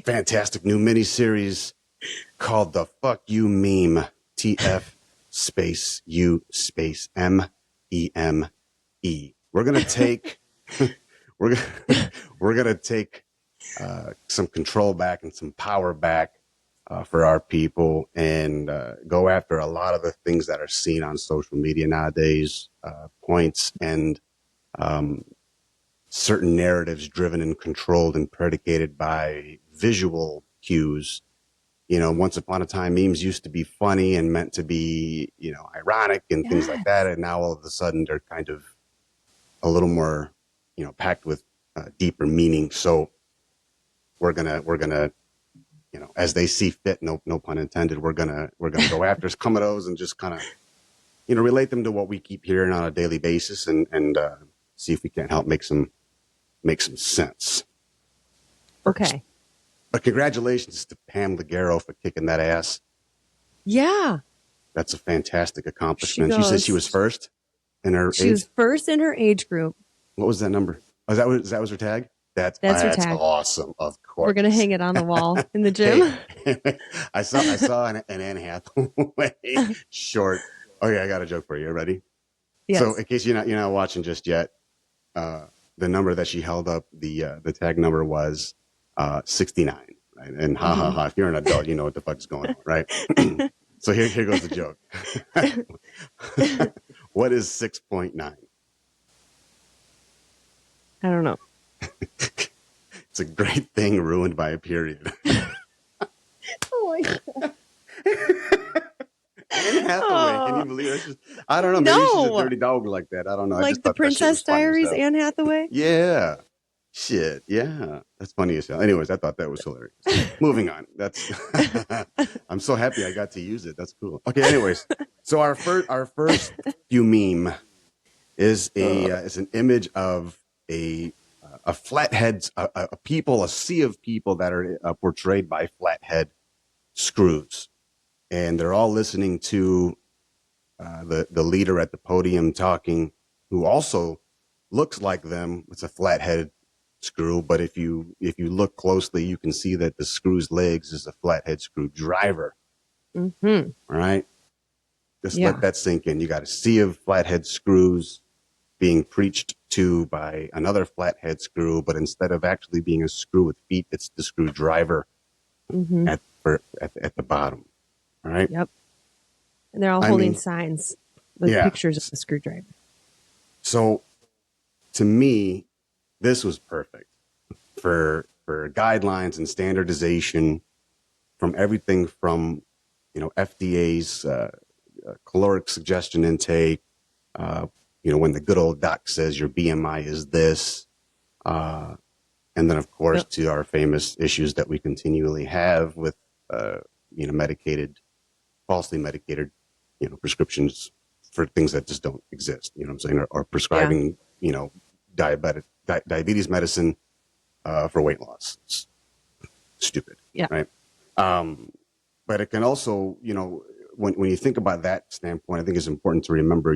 fantastic new miniseries called The Fuck You Meme. TF space U space MEME. We're gonna take we're gonna take some control back and some power back for our people, and go after a lot of the things that are seen on social media nowadays, points and certain narratives driven and controlled and predicated by visual cues. You know, once upon a time, memes used to be funny and meant to be, you know, ironic and things like that. And now all of a sudden they're kind of a little more, you know, packed with deeper meaning. So we're gonna, you know, as they see fit, no pun intended, we're gonna go after some of those and just kind of, you know, relate them to what we keep hearing on a daily basis, and see if we can't help make some sense. Okay. But congratulations to Pam Ligero for kicking that ass. Yeah. That's a fantastic accomplishment. She said she was first in her age? She was first in her age group. What was that number? Oh, that was her tag? That's her tag. Awesome. Of course. We're going to hang it on the wall in the gym. Hey, I saw an Anne Hathaway short. Okay, I got a joke for you. Ready? Yes. So in case you're not watching just yet, the number that she held up, the tag number was 69, right? And ha ha ha, if you're an adult, you know what the fuck's going on, right? So here goes the joke. What is 6.9? I don't know. It's a great thing ruined by a period. Oh my God. Anne Hathaway, can you believe it? Just, I don't know. Maybe she's a dirty dog like that. I don't know. Like the Princess Diaries, Anne Hathaway? Yeah. Shit. Yeah. That's funny as hell. Anyways, I thought that was hilarious. Moving on. That's. I'm so happy I got to use it. That's cool. Okay. Anyways, so our first few meme is an image of a flathead, a sea of people that are portrayed by flathead screws. And they're all listening to the leader at the podium talking, who also looks like them. It's a flathead screw, but if you look closely, you can see that the screw's legs is a flathead screwdriver. Mm-hmm. All right, just let that sink in. You got a sea of flathead screws being preached to by another flathead screw, but instead of actually being a screw with feet, it's the screwdriver at the bottom. All right. Yep. And they're all holding signs with pictures of the screwdriver. So to me, this was perfect for guidelines and standardization from everything from, you know, FDA's caloric suggestion intake, you know, when the good old doc says your BMI is this, and then of course to our famous issues that we continually have with, you know, falsely medicated, you know, prescriptions for things that just don't exist, you know what I'm saying? Or prescribing, you know, diabetes medicine for weight loss. It's stupid. Yeah. Right. But it can also, you know, when you think about that standpoint, I think it's important to remember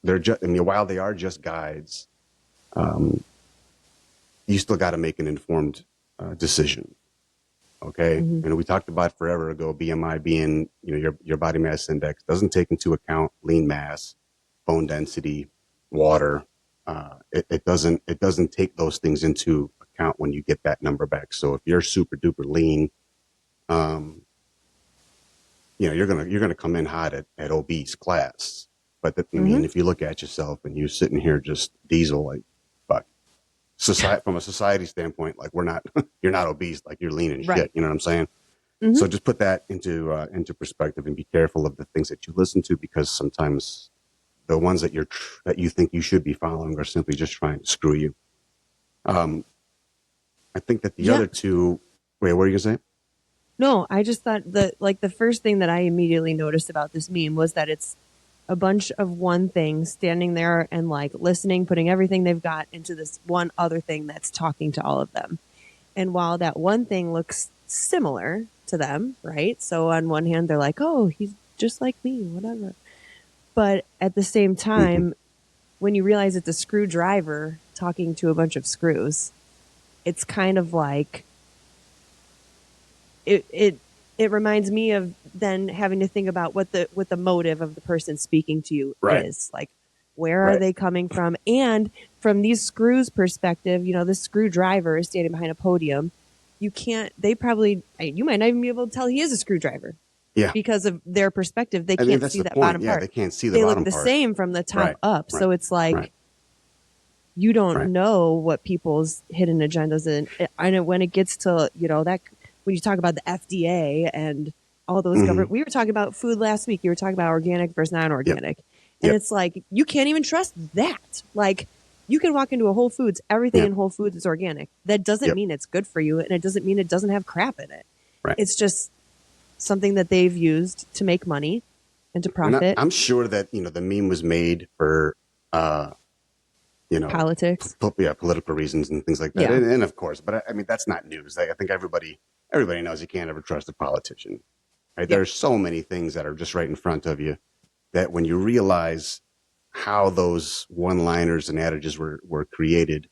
they're just, I mean, while they are just guides, you still got to make an informed decision. Okay. You know, we talked about forever ago, BMI being, you know, your body mass index doesn't take into account lean mass, bone density, water. It doesn't take those things into account when you get that number back. So if you're super duper lean, you know, you're going to come in hot at obese class. But I mean, if you look at yourself and you're sitting here just diesel, like, fuck. From a society standpoint, like you're not obese, like you're lean and shit. You know what I'm saying? So just put that into perspective and be careful of the things that you listen to, because sometimes the ones that you think you should be following are simply just trying to screw you. I think that the other two. Wait, what are you gonna say? No, I just thought that, like, the first thing that I immediately noticed about this meme was that it's a bunch of one thing standing there and, like, listening, putting everything they've got into this one other thing that's talking to all of them. And while that one thing looks similar to them, right? So on one hand, they're like, oh, he's just like me, whatever. But at the same time, when you realize it's a screwdriver talking to a bunch of screws, it's kind of like it reminds me of then having to think about what the motive of the person speaking to you Right. is. Like, where are Right. they coming from? And from these screws perspective, this screwdriver is standing behind a podium. You might not even be able to tell he is a screwdriver Yeah. because of their perspective. They I mean, can't that's see the that point. bottom Yeah. part. They can't see the They look bottom the part. same from the top Right. up. Right. So it's like, Right. you don't Right. know what people's hidden agendas. And I know when it gets to, that when you talk about the FDA and all those government, we were talking about food last week. You were talking about organic versus non-organic. Yep. And Yep. it's like, you can't even trust that. Like, you can walk into a Whole Foods, everything Yep. in Whole Foods is organic. That doesn't Yep. mean it's good for you. And it doesn't mean it doesn't have crap in it. Right. It's just something that they've used to make money and to And profit. I'm sure that, the meme was made for, Politics. political reasons and things like that. Yeah. And of course, but I mean, that's not news. I think everybody knows you can't ever trust a politician, right? Yeah. There's so many things that are just right in front of you that when you realize how those one-liners and adages were created,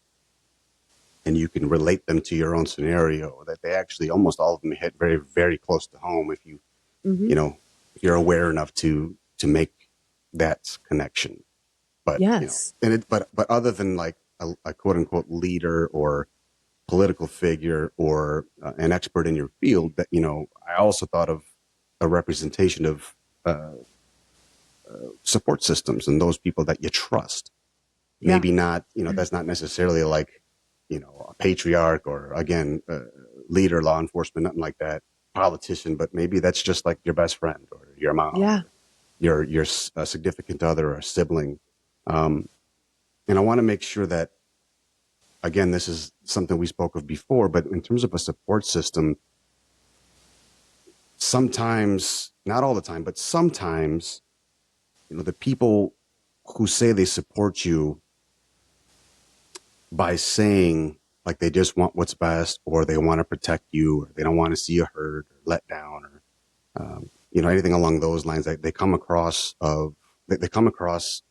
and you can relate them to your own scenario, that they actually, almost all of them hit very, very close to home if you, if you're aware enough to make that connection. But, Yes. but other than like a quote unquote leader or political figure or an expert in your field, that, I also thought of a representation of support systems and those people that you trust. Yeah. Maybe not, that's not necessarily like, a patriarch or, again, leader, law enforcement, nothing like that, politician, but maybe that's just like your best friend or your mom, Yeah. your significant other or a sibling. And I want to make sure that, again, this is something we spoke of before, but in terms of a support system, sometimes, not all the time, but sometimes, the people who say they support you by saying like they just want what's best, or they want to protect you, or they don't want to see you hurt or let down, or anything along those lines. They come across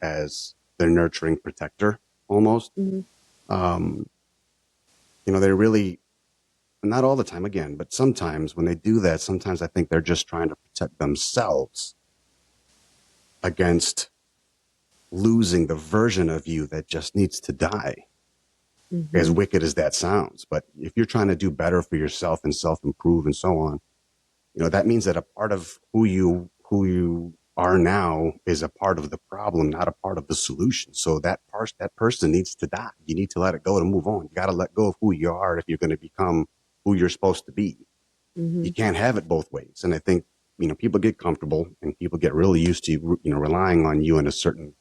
as their nurturing protector almost. They really, not all the time again, but sometimes when they do that, sometimes I think they're just trying to protect themselves against losing the version of you that just needs to die. As wicked as that sounds. But if you're trying to do better for yourself and self-improve and so on, that means that a part of who you are now is a part of the problem, not a part of the solution. So that person needs to die. You need to let it go to move on. You got to let go of who you are if you're going to become who you're supposed to be. You can't have it both ways. And I think, people get comfortable and people get really used to, relying on you in a certain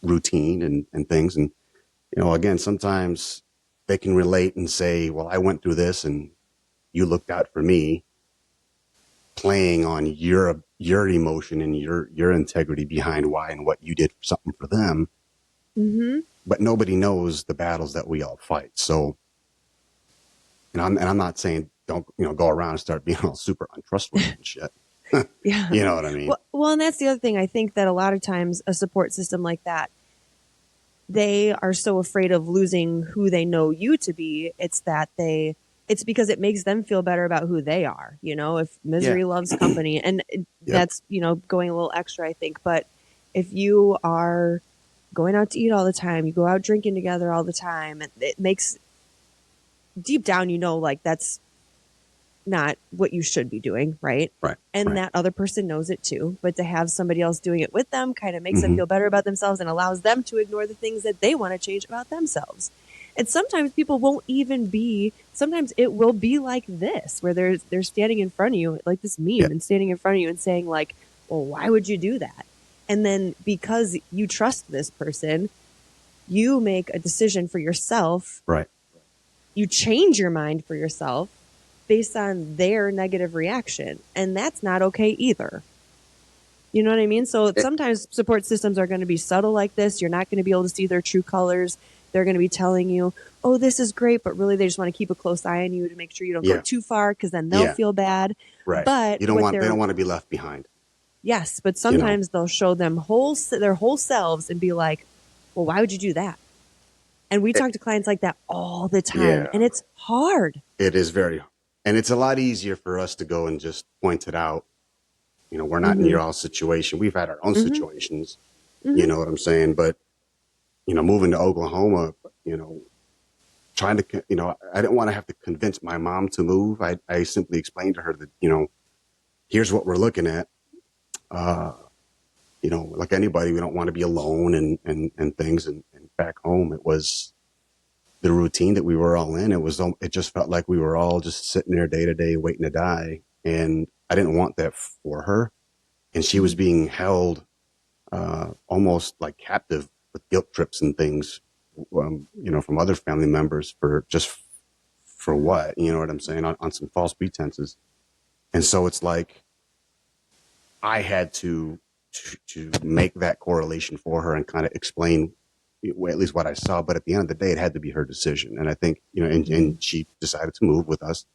routine and things. And, again, sometimes they can relate and say, well, I went through this and you looked out for me, playing on your emotion and your integrity behind why and what you did for something for them. But nobody knows the battles that we all fight. So, I'm not saying don't, go around and start being all super untrustworthy and shit. Yeah. You know what I mean? Well, and that's the other thing. I think that a lot of times a support system like that, they are so afraid of losing who they know you to be. It's because it makes them feel better about who they are. If misery loves company, and that's, going a little extra, I think. But if you are going out to eat all the time, you go out drinking together all the time, it makes deep down, like that's not what you should be doing, right? Right. And right. that other person knows it too. But to have somebody else doing it with them kind of makes them feel better about themselves and allows them to ignore the things that they want to change about themselves. And sometimes people won't even sometimes it will be like this, where they're standing in front of you, like this meme, and standing in front of you and saying like, well, why would you do that? And then because you trust this person, you make a decision for yourself. Right. You change your mind for yourself based on their negative reaction. And that's not okay either. You know what I mean? So sometimes support systems are going to be subtle like this. You're not going to be able to see their true colors. They're going to be telling you, oh, this is great, but really they just want to keep a close eye on you to make sure you don't go too far, because then they'll feel bad. Right. But they don't want to be left behind. Yes, but sometimes they'll show them their whole selves and be like, well, why would you do that? And we talk to clients like that all the time. Yeah, And it's hard. it is very, and it's a lot easier for us to go and just point it out. You know, we're not in Mm-hmm. your all situation. We've had our own Mm-hmm. situations. You Mm-hmm. know what I'm saying? But, you know, moving to Oklahoma, you know, trying to, you know, I didn't want to have to convince my mom to move. I simply explained to her that, you know, here's what we're looking at. You know, like anybody, we don't want to be alone and things. And back home, it was the routine that we were all in. It just felt like we were all just sitting there day to day waiting to die. And I didn't want that for her. And she was being held almost like captive with guilt trips and things, you know, from other family members for what, you know what I'm saying, on some false pretenses. And so it's like I had to make that correlation for her and kind of explain at least what I saw. But at the end of the day, it had to be her decision. And I think, you know, and she decided to move with us.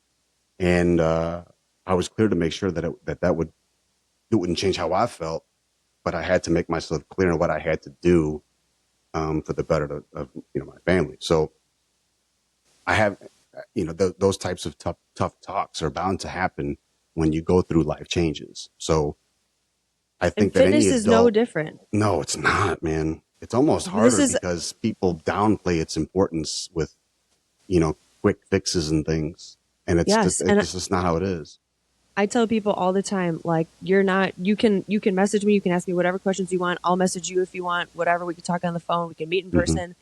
And I was clear to make sure that it wouldn't change how I felt, but I had to make myself clear on what I had to do for the better of you know, my family. So I have, you know, those types of tough talks are bound to happen when you go through life changes. So I And think that any fitness is no adult, different. no, it's not, man. It's almost This harder is, because people downplay its importance with, you know, quick fixes and things. And yes. And it's just not how it is. I tell people all the time, like, you can message me, you can ask me whatever questions you want. I'll message you if you want, whatever. We can talk on the phone, we can meet in Mm-hmm. person,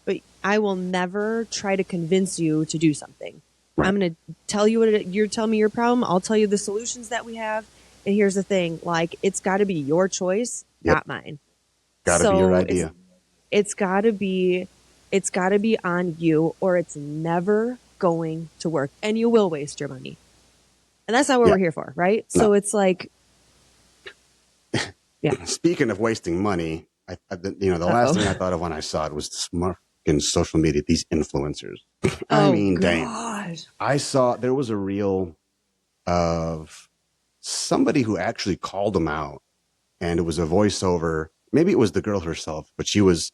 but I will never try to convince you to do something. Right. I'm going to tell you you're telling me your problem. I'll tell you the solutions that we have. And here's the thing, like, it's got to be your choice, Yep. not mine. Got to be your So idea. it's got to be, it's got to be on you, or it's never going to work, and you will waste your money. And that's not what Yeah. we're here for, right? No. So it's like, yeah. Speaking of wasting money, you know, the last thing I thought of when I saw it was this fucking social media, these influencers. I mean, damn. Gosh. I saw there was a reel of somebody who actually called them out, and it was a voiceover. Maybe it was the girl herself, but she was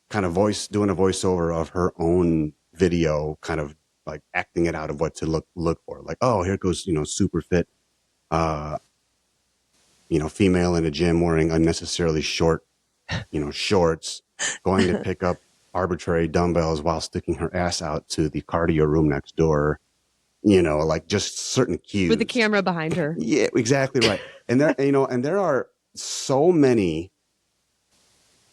kind of doing a voiceover of her own video, kind of like acting it out of what to look for. Like, oh, here goes, you know, super fit, you know, female in a gym wearing unnecessarily short, you know, shorts, going to pick up arbitrary dumbbells while sticking her ass out to the cardio room next door. You know, like just certain cues With the camera behind her. Yeah, exactly right. And there, you know, and there are so many.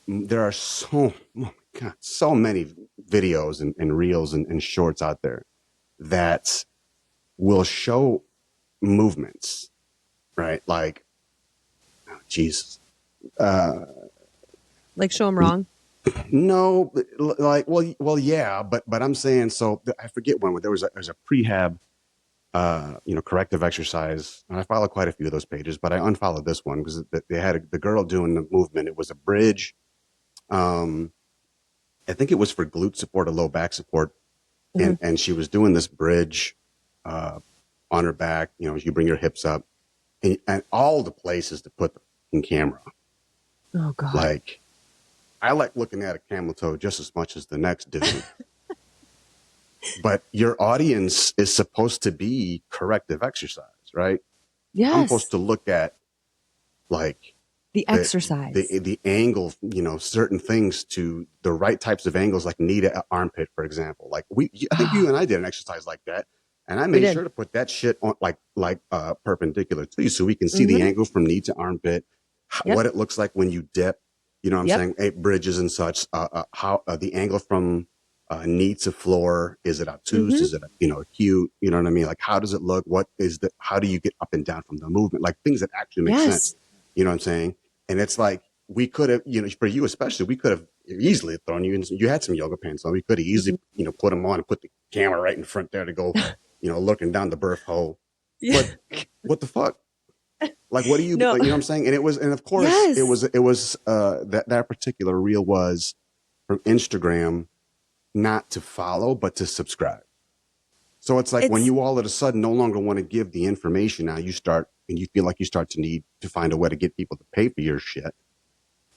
There are oh my God, so many videos and reels and shorts out there that will show movements, right? Like, oh, Jesus. Like, show them wrong. No, like, well, yeah, but I'm saying, so I forget when there's a prehab, you know, corrective exercise, and I follow quite a few of those pages, but I unfollowed this one because they had the girl doing the movement. It was a bridge. I think it was for glute support or low back support, and she was doing this bridge on her back. You know, you bring your hips up, and all the places to put the fucking camera. Oh, God. Like, I like looking at a camel toe just as much as the next dude. But your audience is supposed to be corrective exercise, right? Yes. I'm supposed to look at like the exercise, the angle, you know, certain things to the right types of angles, like knee to armpit, for example. Like I think you and I did an exercise like that, and I made sure to put that shit on like perpendicular to you, so we can see the angle from knee to armpit, what it looks like when you dip. You know what I'm saying? Bridges and such. How the angle from knee to floor, is it obtuse? Is it, you know, acute? You know what I mean? Like, how does it look? How do you get up and down from the movement? Like things that actually make sense. You know what I'm saying? And it's like, we could have, you know, for you especially, we could have easily thrown you in. You had some yoga pants on. We could have easily, you know, put them on and put the camera right in front there to go, you know, looking down the birth hole. But what the fuck? Like, what do you, No. you know what I'm saying? And of course, it was that particular reel was from Instagram, not to follow, but to subscribe. So it's like when you all of a sudden no longer want to give the information, now you start, and you feel like you start to need to find a way to get people to pay for your shit.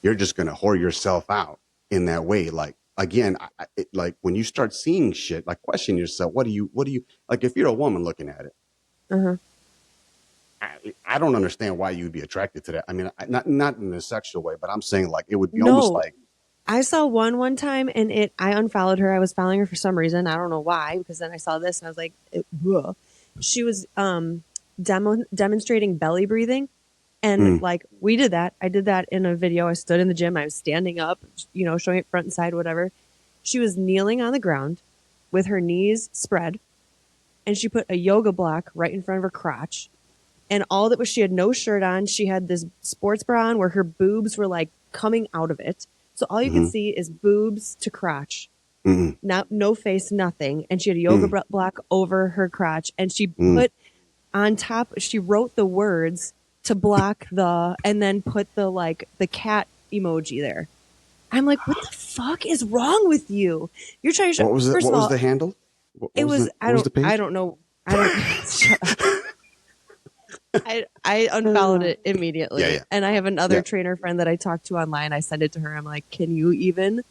You're just going to whore yourself out in that way. Like, again, like when you start seeing shit, like question yourself, what do you, like if you're a woman looking at it, Uh-huh. I don't understand why you'd be attracted to that. I mean, not in a sexual way, but I'm saying like it would be almost No, like, I saw one time and I unfollowed her. I was following her for some reason. I don't know why, because then I saw this and I was like, ugh. She was demonstrating belly breathing. And mm, like we did that. I did that in a video. I stood in the gym. I was standing up, showing it front and side, whatever. She was kneeling on the ground with her knees spread. And she put a yoga block right in front of her crotch. And all that was, she had no shirt on. She had this sports bra on where her boobs were like coming out of it. So all you could mm-hmm, see is boobs to crotch, mm, not no face, nothing. And she had a yoga mm, block over her crotch, and she mm. put on top. She wrote the words to block and then put the cat emoji there. I'm like, what the fuck is wrong with you? You're trying to show. What was it? First What of was all, the handle? it was What was the I page? don't know. I don't. Shut up. I unfollowed it Yeah, immediately. yeah, And I have another yeah. trainer friend that I talked to online. I sent it to her. I'm like, can you even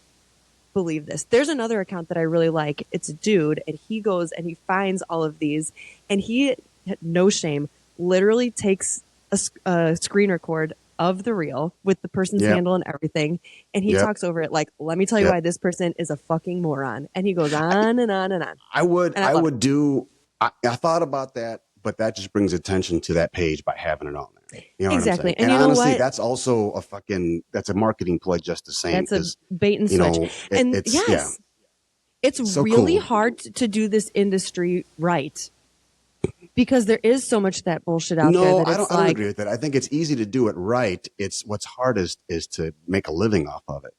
believe this? There's another account that I really like. It's a dude, and he goes and he finds all of these, and he, no shame, literally takes a screen record of the reel with the person's Yep, handle and everything, and he yep, talks over it like, let me tell you yep. why this person is a fucking moron. And he goes on and on and on. And I I love it. would do. I thought about that, but that just brings attention to that page by having it on there. You know what I'm saying? Exactly. And And you know honestly, what? that's also that's a marketing play just the same That's a because bait and switch. And it's yeah, yes, it's so really cool. hard to do this industry right because there is so much of that bullshit out there No, that it's I don't like, agree with that. I think it's easy to do it right. It's what's hardest is to make a living off of it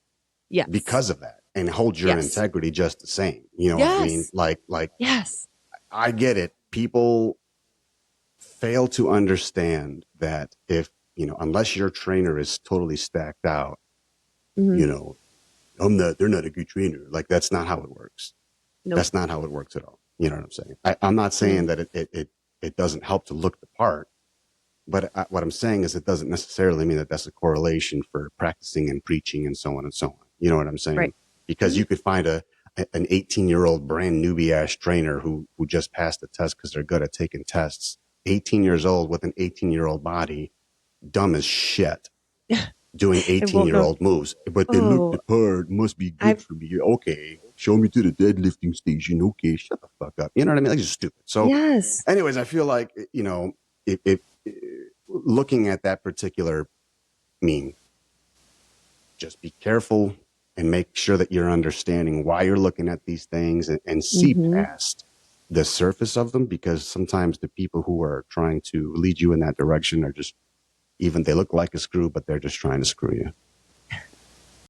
yes, because of that and hold your yes, integrity just the same. You know what I mean? yes, Like yes. I get it. People fail to understand that if, unless your trainer is totally stacked out, Hmm. you know, they're not a good trainer. Like that's not how it works. Nope. That's not how it works at all. You know what I'm saying? I'm not Mm. saying that it doesn't help to look the part, but what I'm saying is it doesn't necessarily mean that that's a correlation for practicing and preaching and so on and so on. You know what I'm saying? Right. Because Hmm. you could find an 18-year-old brand newbie ass trainer who just passed the test because they're good at taking tests. 18 years old with an 18-year-old body, dumb as shit, doing It won't know. 18-year-old moves. But they look Oh, the part, must be good I've, for me. Okay, show me to the deadlifting station. Okay, shut the fuck up. You know what I mean? Like, it's stupid. So, yes. anyways, I feel like, if looking at that particular meme, just be careful and make sure that you're understanding why you're looking at these things and see Hmm. past the surface of them, because sometimes the people who are trying to lead you in that direction are just, even they look like a screw, but they're just trying to screw you.